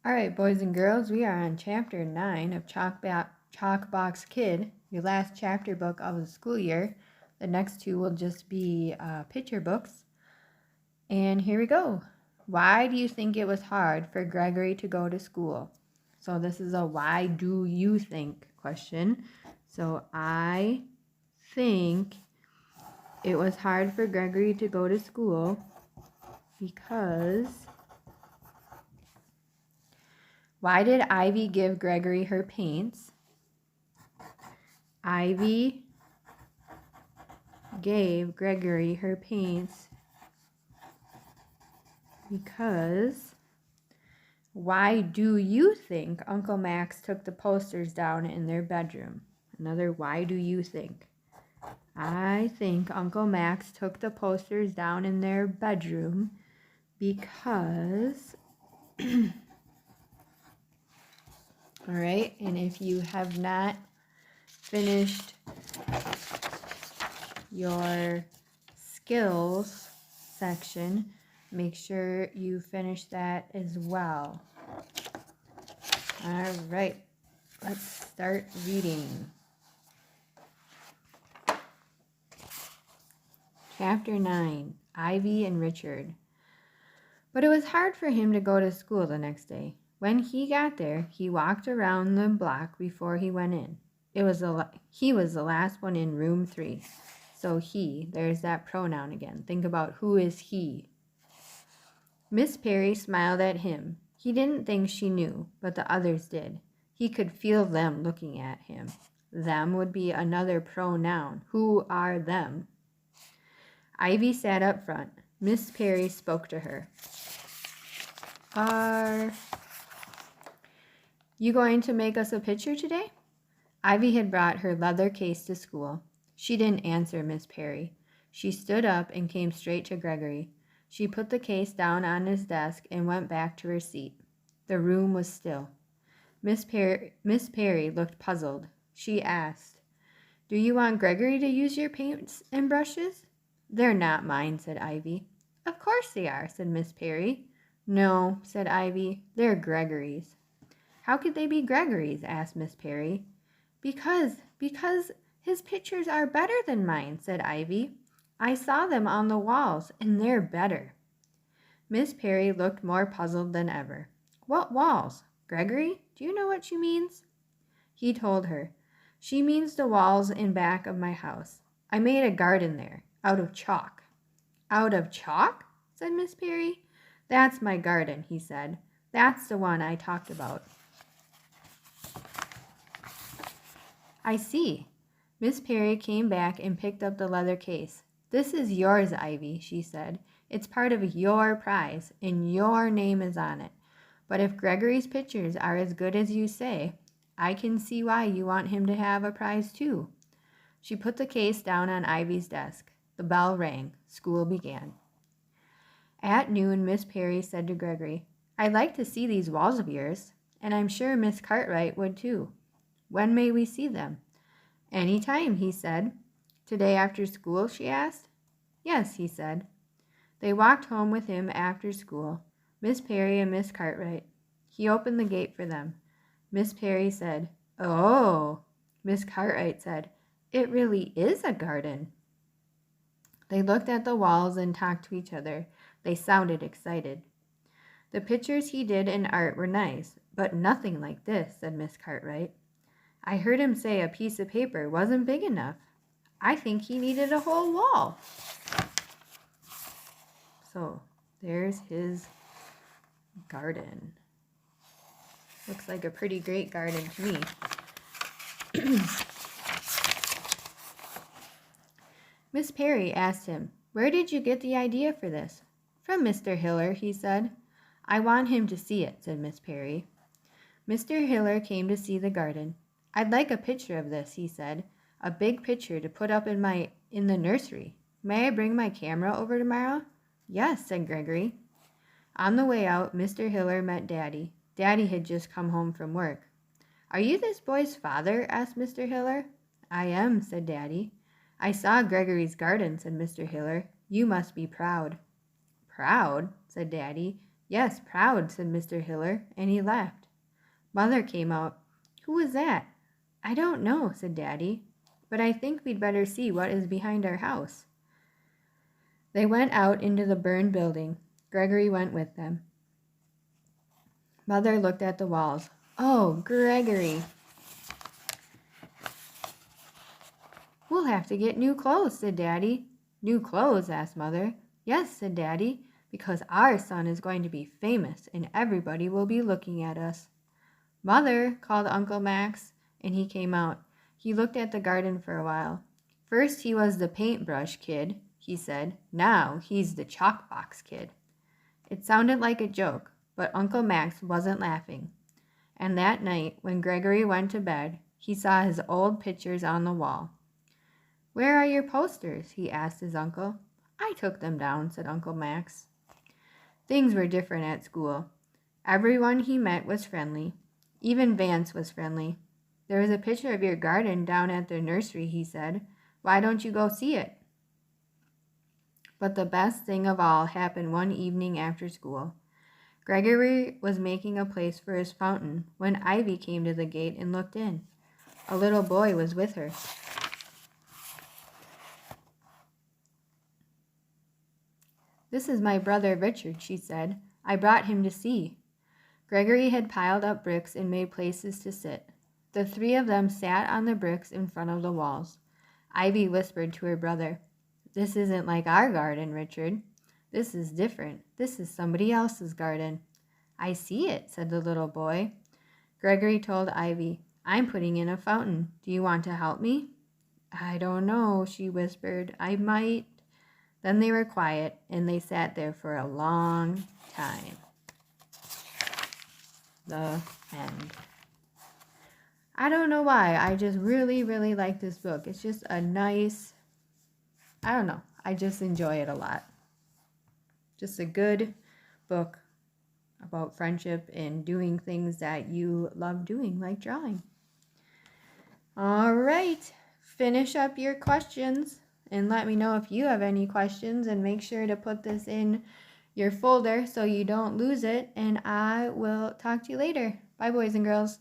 All right, boys and girls, we are on chapter 9 of Chalkbox Kid, your last chapter book of the school year. The next two will just be picture books. And here we go. Why do you think it was hard for Gregory to go to school? So this is a why do you think question. So I think it was hard for Gregory to go to school because... Why did Ivy give Gregory her paints? Ivy gave Gregory her paints because... Why do you think Uncle Max took the posters down in their bedroom? Another why do you think? I think Uncle Max took the posters down in their bedroom because... All right, and if you have not finished your skills section, make sure you finish that as well. All right, let's start reading. Chapter 9, Ivy and Richard. But it was hard for him to go to school the next day. When he got there, he walked around the block before he went in. He was the last one in room 3. So there's that pronoun again. Think about who is he. Miss Perry smiled at him. He didn't think she knew, but the others did. He could feel them looking at him. Them would be another pronoun. Who are them? Ivy sat up front. Miss Perry spoke to her. Are you going to make us a picture today? Ivy had brought her leather case to school. She didn't answer Miss Perry. She stood up and came straight to Gregory. She put the case down on his desk and went back to her seat. The room was still. Miss Perry looked puzzled. She asked, "Do you want Gregory to use your paints and brushes?" "They're not mine," said Ivy. "Of course they are," said Miss Perry. "No," said Ivy, "they're Gregory's." "How could they be Gregory's?" asked Miss Perry. Because his pictures are better than mine," said Ivy. "I saw them on the walls, and they're better." Miss Perry looked more puzzled than ever. "What walls? Gregory, do you know what she means?" He told her. "She means the walls in back of my house. I made a garden there, out of chalk." "Out of chalk?" said Miss Perry. "That's my garden," he said. "That's the one I talked about." "I see." Miss Perry came back and picked up the leather case. "This is yours, Ivy," she said. "It's part of your prize, and your name is on it. But if Gregory's pictures are as good as you say, I can see why you want him to have a prize too." She put the case down on Ivy's desk. The bell rang. School began. At noon, Miss Perry said to Gregory, "I'd like to see these walls of yours, and I'm sure Miss Cartwright would too. When may we see them?" "Any time," he said. "Today after school?" she asked. "Yes," he said. They walked home with him after school, Miss Perry and Miss Cartwright. He opened the gate for them. Miss Perry said, "Oh." Miss Cartwright said, "It really is a garden." They looked at the walls and talked to each other. They sounded excited. "The pictures he did in art were nice, but nothing like this," said Miss Cartwright. "I heard him say a piece of paper wasn't big enough. I think he needed a whole wall." So there's his garden. Looks like a pretty great garden to me. Miss Perry asked him, "Where did you get the idea for this?" "From Mr. Hiller," he said. "I want him to see it," said Miss Perry. Mr. Hiller came to see the garden. "I'd like a picture of this," he said. "A big picture to put up in the nursery. May I bring my camera over tomorrow?" "Yes," said Gregory. On the way out, Mr. Hiller met Daddy. Daddy had just come home from work. "Are you this boy's father?" asked Mr. Hiller. "I am," said Daddy. "I saw Gregory's garden," said Mr. Hiller. "You must be proud." "Proud?" said Daddy. Yes, proud, said Mr. Hiller, and he laughed. Mother came out. Who was that? I don't know, said Daddy, but I think we'd better see what is behind our house. They went out into the burned building. Gregory went with them. Mother looked at the walls. Oh, Gregory! We'll have to get new clothes, said Daddy. New clothes? Asked Mother. Yes, said Daddy, because our son is going to be famous and everybody will be looking at us. Mother, called Uncle Max, and he came out. He looked at the garden for a while. First he was the paintbrush kid, he said. Now he's the chalkbox kid. It sounded like a joke, but Uncle Max wasn't laughing. And that night, when Gregory went to bed, he saw his old pictures on the wall. Where are your posters? He asked his uncle. I took them down, said Uncle Max. Things were different at school. Everyone he met was friendly. Even Vance was friendly. There was a picture of your garden down at the nursery, he said. Why don't you go see it? But the best thing of all happened one evening after school. Gregory was making a place for his fountain when Ivy came to the gate and looked in. A little boy was with her. This is my brother Richard, she said. I brought him to see. Gregory had piled up bricks and made places to sit. The three of them sat on the bricks in front of the walls. Ivy whispered to her brother, This isn't like our garden, Richard. This is different. This is somebody else's garden. I see it, said the little boy. Gregory told Ivy, I'm putting in a fountain. Do you want to help me? I don't know, she whispered. I might. Then they were quiet, and they sat there for a long time. The end. I don't know why. I just really, really like this book. It's just a nice, I don't know. I just enjoy it a lot. Just a good book about friendship and doing things that you love doing, like drawing. All right. Finish up your questions and let me know if you have any questions, and make sure to put this in your folder so you don't lose it, and I will talk to you later. Bye, boys and girls.